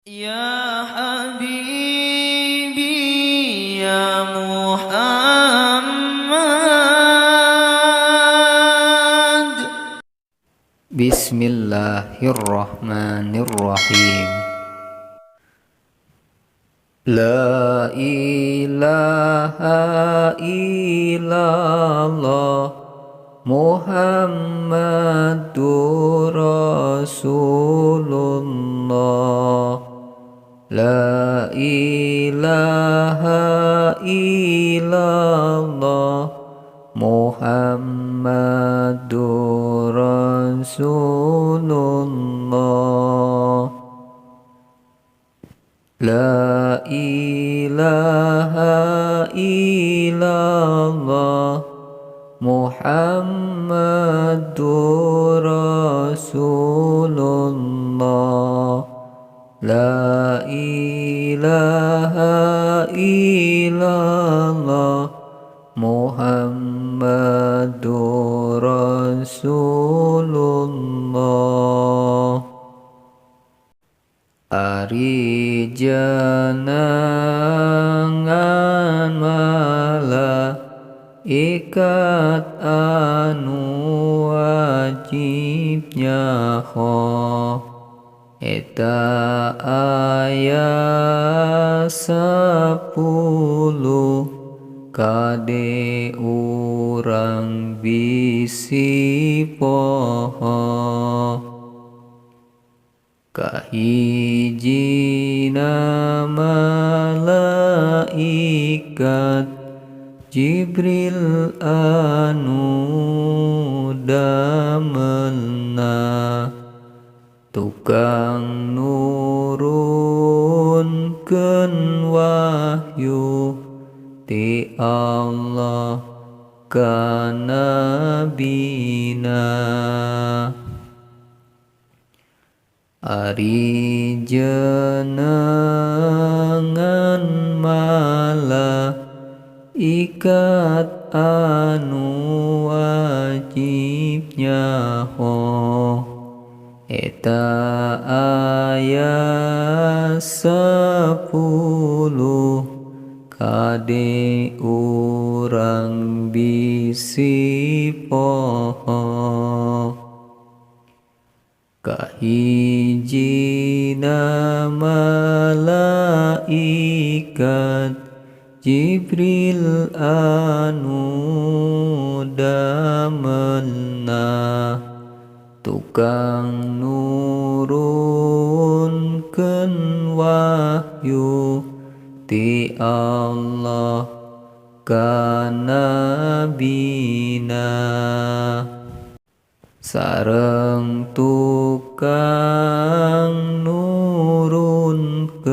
Ya Habibi ya Muhammad. Bismillahirrahmanirrahim. La ilaha illallah Muhammadur Rasulullah. La ilaha illallah Muhammadur Rasulullah. La ilaha illallah Muhammadur Rasulullah. La ilaha illallah Muhammadur Rasulullah. Ari janangan malaikat anu wajib nyaho eta aya 10 kade urang bisi poho. Kahijina malaikat Jibril anu damelna tukang nurunkeun wahyu ti Allah ka nabina. Ari jenengan malaikat anu wajib nyaho eta aya 10 kade urang bisi poho. Kahijina malaikat Jibril anu damelna tukang nurunkeun wahyu ti Allah ka nabina. Sareng tukang nurunkeun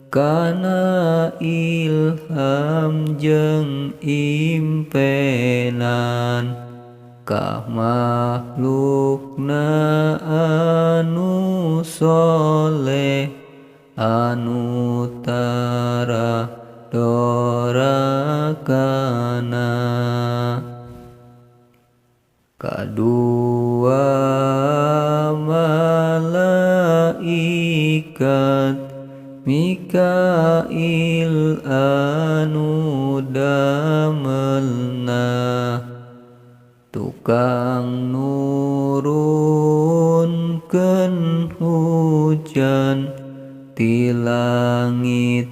kana ilham jeung impenan ka makhlukna anu soleh anu tara dorakana. Kadua malaikat Mikail anu damelna tukang nurunkeun hujan ti langit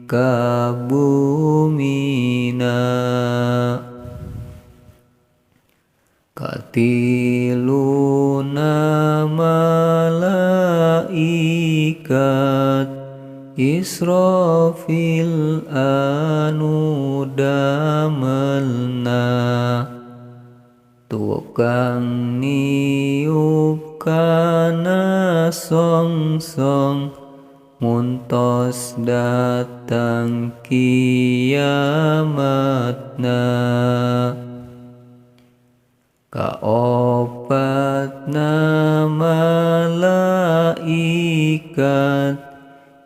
ka bumina. Katiluna malaikat Israfil anu damelna tukang niup kana songsong muntos datang kiamatna. Kaopatna malaikat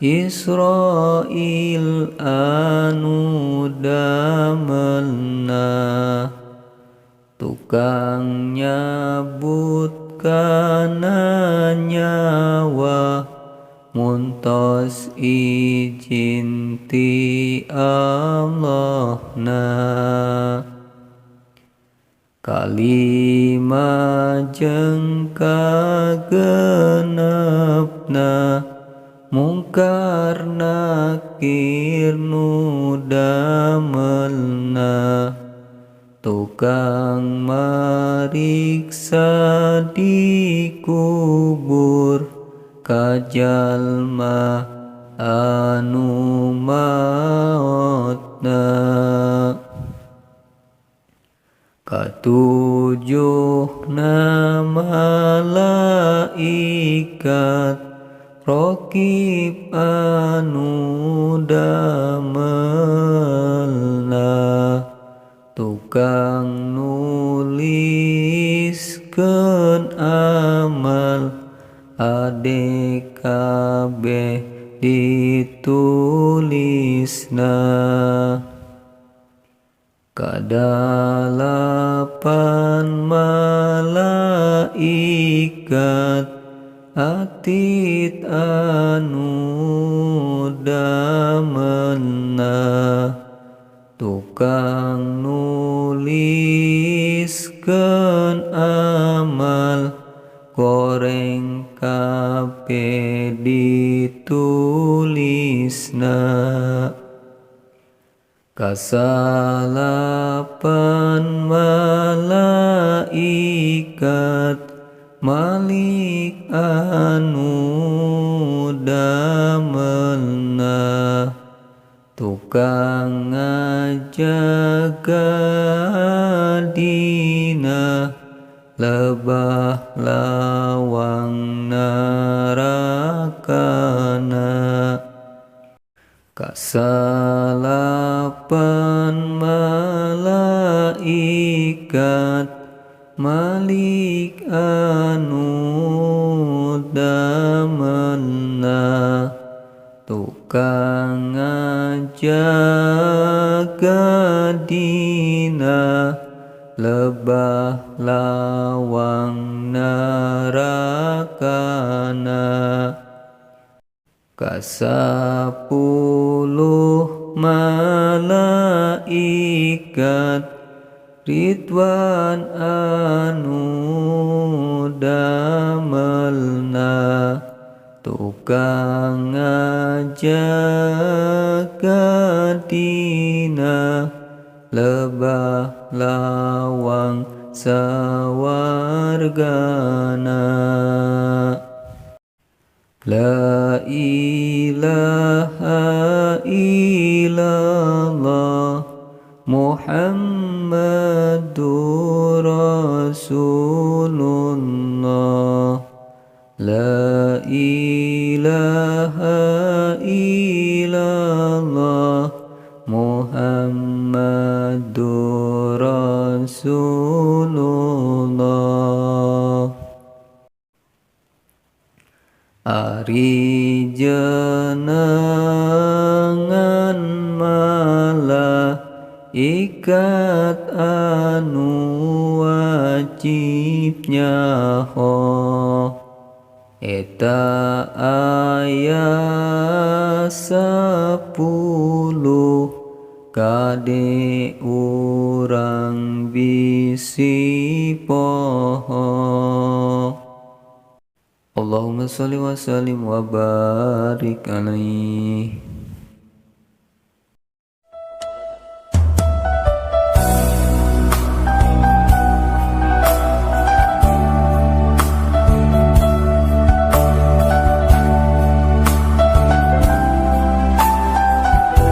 Israil anu damelna tukang nyabut kana nyawa muntos izin ti Allahna kalima jeung kagenepna mungkar nakir nu damelna tukang mariksa di kubur kajalma anu maotna katujuhna malaikat raqib anu damelna tukang nuliskeun amal ade kabeh ditulisna kadalapan malaikat atit anu damelna tukang nuliskeun amal goreng kabeh ditulisna kasalapan malaikat malik anu damelna tukang ngajaga dina lebah lawang narakana kasalapan malaikat malik anu damelna tukang ngajaga dina lebah lawang narakana kasapuluh malaikat Ridwan anu damelna tukang ngajaga dina lebah lawang sawargana la ilaha illallah Muhammadur Rasulullah la ilaha illallah Muhammadur Rasulullah ari jenengan malah ikat anu wajib nyaho eta aya 10 kade urang bisi poho Allahumma sholli wa sallim wa barik alaihi